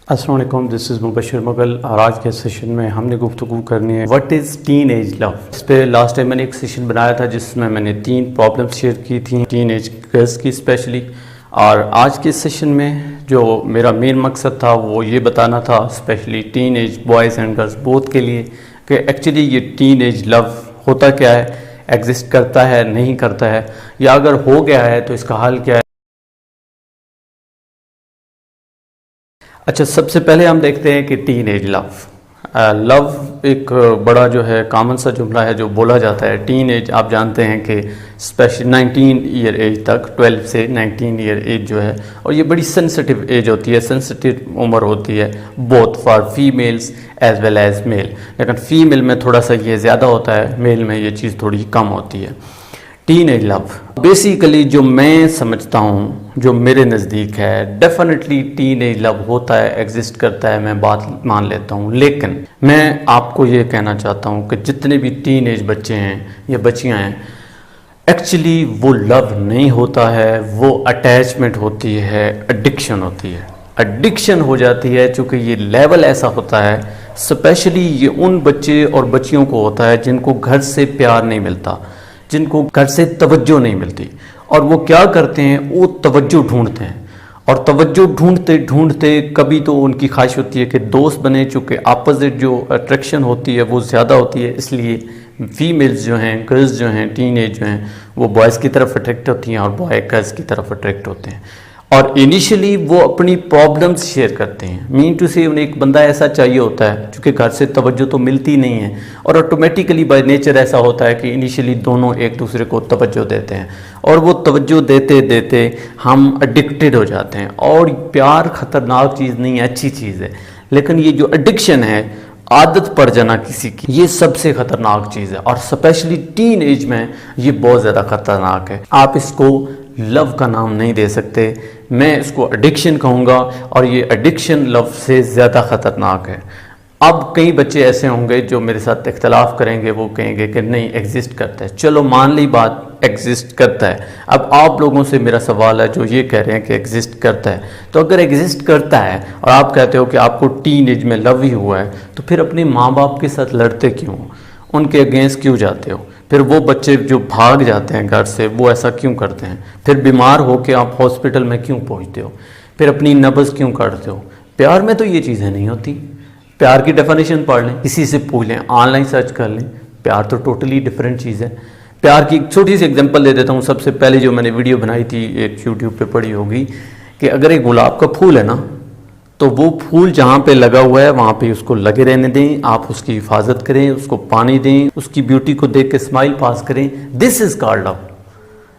अस्सलाम वालेकुम, this is Mubashar Mughal और आज के सेशन में हमने गुफ्तगू करनी है what is teen age love. इस पे लास्ट टाइम मैंने एक सेशन बनाया था जिसमें मैंने 3 प्रॉब्लम्स शेयर की थी टीन एज गर्ल्स की स्पेशली। और आज के सेशन में जो मेरा मेन मकसद था वो ये बताना था specially teen age boys and girls both के लिए कि एक्चुअली ये टीन एज लव होता क्या है, एग्जिस्ट करता है नहीं करता है, या अगर हो गया है तो इसका हल क्या है। अच्छा, सबसे पहले हम देखते हैं कि टीन एज लव। लव एक बड़ा जो है कॉमन सा जुमला है जो बोला जाता है। टीन एज आप जानते हैं कि स्पेशल 19 ईयर एज तक, 12 से 19 ईयर एज जो है, और ये बड़ी सेंसिटिव एज होती है, सेंसिटिव उम्र होती है both for females as well as male. लेकिन फीमेल में थोड़ा सा ये ज़्यादा होता है, मेल में ये चीज़ थोड़ी कम होती है। टीन एज लव बेसिकली जो मैं समझता हूँ, जो मेरे नज़दीक है, डेफिनेटली टीन एज लव होता है, एग्जिस्ट करता है, मैं बात मान लेता हूँ। लेकिन मैं आपको ये कहना चाहता हूँ कि जितने भी टीन एज बच्चे हैं या बच्चियाँ हैं, एक्चुअली वो लव नहीं होता है, वो अटैचमेंट होती है, एडिक्शन होती है। एडिक्शन हो जाती है चूँकि ये लेवल ऐसा होता है, स्पेशली ये उन बच्चे और बच्चियों को होता है जिनको घर से प्यार नहीं मिलता, जिनको घर से तवज्जो नहीं मिलती, और वो क्या करते हैं, वो तवज्जो ढूंढते हैं। और तवज्जो ढूंढते ढूंढते कभी तो उनकी ख्वाहिश होती है कि दोस्त बने, चूँकि अपोजिट जो अट्रैक्शन होती है वो ज़्यादा होती है, इसलिए फीमेल्स जो हैं, गर्ल्स जो हैं, टीन एज जो हैं, वो बॉयज़ की तरफ अट्रैक्ट होती हैं और बॉय गर्ल्स की तरफ अट्रैक्ट होते हैं। और इनिशियली वो अपनी प्रॉब्लम्स शेयर करते हैं। मीन टू से उन्हें एक बंदा ऐसा चाहिए होता है क्योंकि घर से तवज्जो तो मिलती नहीं है, और ऑटोमेटिकली बाय नेचर ऐसा होता है कि इनिशियली दोनों एक दूसरे को तवज्जो देते हैं, और वो तवज्जो देते देते हम एडिक्टेड हो जाते हैं। और प्यार ख़तरनाक चीज़ नहीं है, अच्छी चीज़ है, लेकिन ये जो एडिक्शन है, आदत पड़ जाना किसी की, ये सबसे ख़तरनाक चीज़ है। और स्पेशली टीन एज में ये बहुत ज़्यादा ख़तरनाक है। आप इसको लव का नाम नहीं दे सकते, मैं इसको एडिक्शन कहूँगा, और ये एडिक्शन लव से ज़्यादा ख़तरनाक है। अब कई बच्चे ऐसे होंगे जो मेरे साथ इख्तलाफ करेंगे, वो कहेंगे कि नहीं एग्जिस्ट करता है। चलो मान ली बात, एग्जिस्ट करता है। अब आप लोगों से मेरा सवाल है जो ये कह रहे हैं कि एग्जिस्ट करता है, तो अगर एग्जिस्ट करता है और आप कहते हो कि आपको टीन एज में लव ही हुआ है, तो फिर अपने माँ बाप के साथ लड़ते क्यों, उनके अगेंस्ट क्यों जाते हो? फिर वो बच्चे जो भाग जाते हैं घर से, वो ऐसा क्यों करते हैं? फिर बीमार हो के आप हॉस्पिटल में क्यों पहुंचते हो? फिर अपनी नब्ज़ क्यों काटते हो? प्यार में तो ये चीज़ें नहीं होती। प्यार की डेफिनेशन पढ़ लें, किसी से पूछ लें, ऑनलाइन सर्च कर लें, प्यार तो टोटली डिफरेंट चीज़ है। प्यार की छोटी सी एग्जांपल दे देता हूँ। सबसे पहले जो मैंने वीडियो बनाई थी, एक यूट्यूब पे पड़ी होगी, कि अगर एक गुलाब का फूल है ना, तो वो फूल जहाँ पे लगा हुआ है वहाँ पे उसको लगे रहने दें, आप उसकी हिफाजत करें, उसको पानी दें, उसकी ब्यूटी को देख के स्माइल पास करें, दिस इज़ कॉल्ड लव।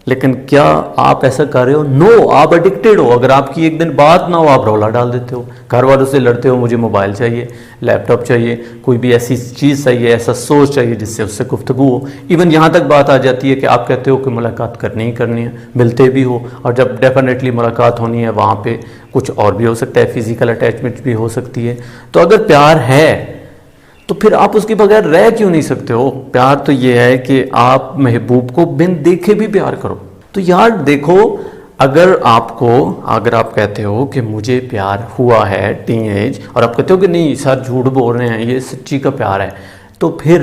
लेकिन क्या आप ऐसा कर रहे हो? नो, आप एडिक्टेड हो। अगर आपकी एक दिन बात ना हो, आप रौला डाल देते हो, घर वालों से लड़ते हो, मुझे मोबाइल चाहिए, लैपटॉप चाहिए, कोई भी ऐसी चीज़ चाहिए, ऐसा सोच चाहिए जिससे उससे गुफ्तगू हो। इवन यहाँ तक बात आ जाती है कि आप कहते हो कि मुलाकात करनी ही करनी है, मिलते भी हो, और जब डेफिनेटली मुलाकात होनी है वहाँ पर कुछ और भी हो सकता है, फिज़िकल अटैचमेंट भी हो सकती है। तो अगर प्यार है तो फिर आप उसके बगैर रह क्यों नहीं सकते हो? प्यार तो ये है कि आप महबूब को बिन देखे भी प्यार करो। तो यार देखो, अगर आप कहते हो कि मुझे प्यार हुआ है टीन एज, और आप कहते हो कि नहीं सर झूठ बोल रहे हैं, ये सच्ची का प्यार है, तो फिर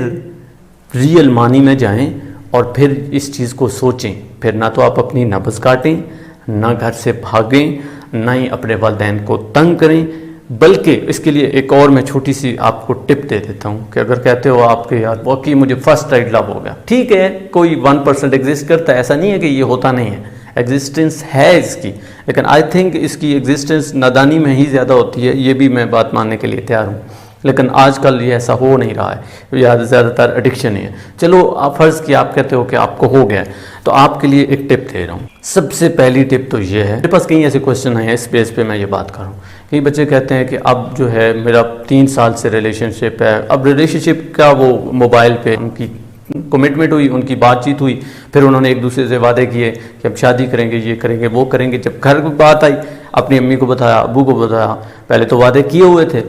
रियल मानी में जाएं और फिर इस चीज़ को सोचें। फिर ना तो आप अपनी नब्ज़ काटें, ना घर से भागें, ना ही अपने वालिदैन को तंग करें। बल्कि इसके लिए एक और मैं छोटी सी आपको टिप दे देता हूँ कि अगर कहते हो आपके यार वाकई मुझे फर्स्ट टाइम लव हो गया, ठीक है, कोई 1% एग्जिस्ट करता है, ऐसा नहीं है कि ये होता नहीं है, एग्जिस्टेंस है इसकी, लेकिन आई थिंक इसकी एग्जिस्टेंस नादानी में ही ज़्यादा होती है। ये भी मैं बात मानने के लिए तैयार हूँ, लेकिन आजकल ये ऐसा हो नहीं रहा है, या ज़्यादातर एडिक्शन ही है। चलो आप फ़र्ज़ कि आप कहते हो कि आपको हो गया, तो आपके लिए एक टिप दे रहा हूँ। सबसे पहली टिप तो ये है, मेरे पास कई ऐसे क्वेश्चन हैं, इस बेस पे मैं ये बात कर रहा हूँ। कई बच्चे कहते हैं कि अब जो है मेरा 3 साल से रिलेशनशिप है, अब रिलेशनशिप का वो मोबाइल पे उनकी कमिटमेंट हुई, उनकी बातचीत हुई, फिर उन्होंने एक दूसरे से वादे किए कि अब शादी करेंगे, ये करेंगे, वो करेंगे। जब घर की बात आई, अपनी अम्मी को बताया, अबू को बताया, पहले तो वादे किए हुए थे,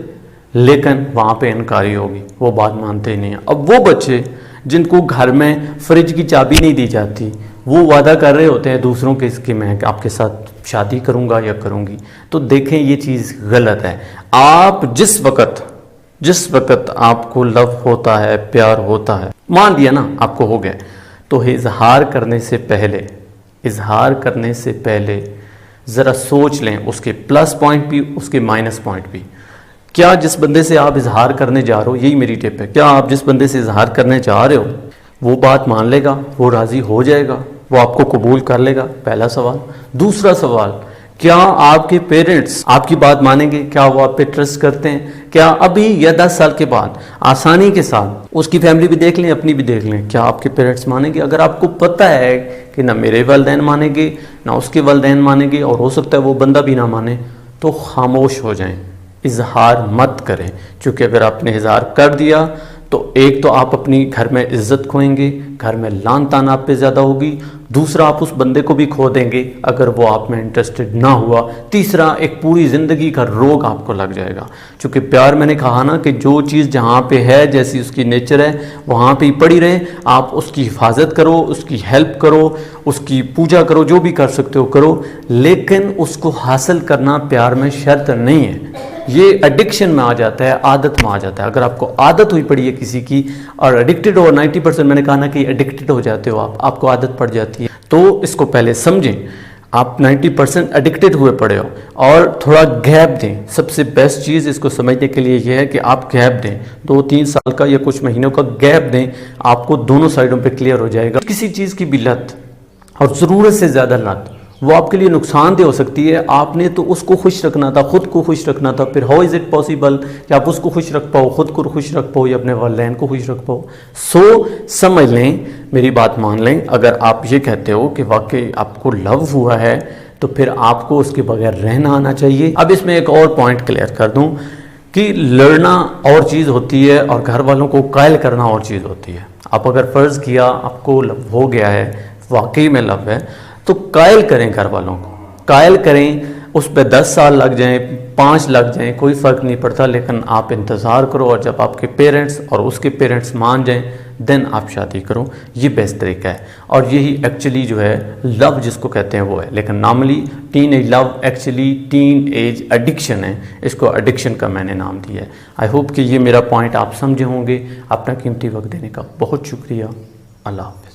लेकिन वहाँ पे इनकारी होगी, वो बात मानते ही नहीं है। अब वो बच्चे जिनको घर में फ्रिज की चाबी नहीं दी जाती, वो वादा कर रहे होते हैं दूसरों के, इसकी मैं आपके साथ शादी करूँगा या करूँगी। तो देखें ये चीज़ गलत है। आप जिस वक्त आपको लव होता है, प्यार होता है, मान लिया ना आपको हो गया, तो इजहार करने से पहले ज़रा सोच लें उसके प्लस पॉइंट भी, उसके माइनस पॉइंट भी। क्या जिस बंदे से आप इजहार करने जा रहे हो, यही मेरी टिप है, क्या आप जिस बंदे से इजहार करने जा रहे हो वो बात मान लेगा, वो राज़ी हो जाएगा, वो आपको कबूल कर लेगा? पहला सवाल। दूसरा सवाल, क्या आपके पेरेंट्स आपकी बात मानेंगे? क्या वो आप पे ट्रस्ट करते हैं? क्या अभी या 10 साल के बाद आसानी के साथ उसकी फैमिली भी देख लें, अपनी भी देख लें, क्या आपके पेरेंट्स मानेंगे? अगर आपको पता है कि ना मेरे वालिदैन मानेंगे ना उसके वालिदैन मानेंगे और हो सकता है वो बंदा भी ना माने, तो खामोश हो जाएं, इजहार मत करें। क्योंकि अगर आपने इजहार कर दिया तो एक तो आप अपनी घर में इज्जत खोएंगे, घर में लान तान आप पे ज़्यादा होगी, दूसरा आप उस बंदे को भी खो देंगे अगर वो आप में इंटरेस्टेड ना हुआ, तीसरा एक पूरी ज़िंदगी का रोग आपको लग जाएगा। क्योंकि प्यार, मैंने कहा ना कि जो चीज़ जहाँ पे है, जैसी उसकी नेचर है वहाँ पे ही पड़ी रहे। आप उसकी हिफाजत करो, उसकी हेल्प करो, उसकी पूजा करो, जो भी कर सकते हो करो, लेकिन उसको हासिल करना प्यार में शर्त नहीं है। ये एडिक्शन में आ जाता है, आदत में आ जाता है। अगर आपको आदत हुई पड़ी है किसी की और एडिक्टेड हो, 90% मैंने कहा ना कि एडिक्टेड हो जाते हो आपको आदत पड़ जाती है, तो इसको पहले समझें। आप 90% एडिक्टेड हुए पड़े हो और थोड़ा गैप दें। सबसे बेस्ट चीज़ इसको समझने के लिए यह है कि आप गैप दें, 2-3 साल का या कुछ महीनों का गैप दें, आपको दोनों साइडों पे क्लियर हो जाएगा। किसी चीज़ की भी लत और ज़रूरत से ज़्यादा लत, वो आपके लिए नुकसानदेह हो सकती है। आपने तो उसको खुश रखना था, खुद को खुश रखना था, फिर हाउ इज़ इट पॉसिबल कि आप उसको खुश रख पाओ, खुद को खुश रख पाओ या अपने वालिदैन को खुश रख पाओ? समझ लें, मेरी बात मान लें। अगर आप ये कहते हो कि वाकई आपको लव हुआ है तो फिर आपको उसके बगैर रहना आना चाहिए। अब इसमें एक और पॉइंट क्लियर कर दूं कि लड़ना और चीज़ होती है और घर वालों को कायल करना और चीज़ होती है। आप अगर फ़र्ज़ किया आपको लव हो गया है, वाकई में लव है, तो कायल करें, घर वालों को कायल करें। उस पर 10 साल लग जाएं, 5 लग जाएं, कोई फ़र्क नहीं पड़ता, लेकिन आप इंतज़ार करो और जब आपके पेरेंट्स और उसके पेरेंट्स मान जाएं देन आप शादी करो। ये बेस्ट तरीका है और यही एक्चुअली जो है लव जिसको कहते हैं वो है। लेकिन normally teen age love actually teen age addiction है, इसको एडिक्शन का मैंने नाम दिया है। आई होप कि ये मेरा पॉइंट आप समझे होंगे। अपना कीमती वक्त देने का बहुत शुक्रिया। अल्लाह हाफ़िज़।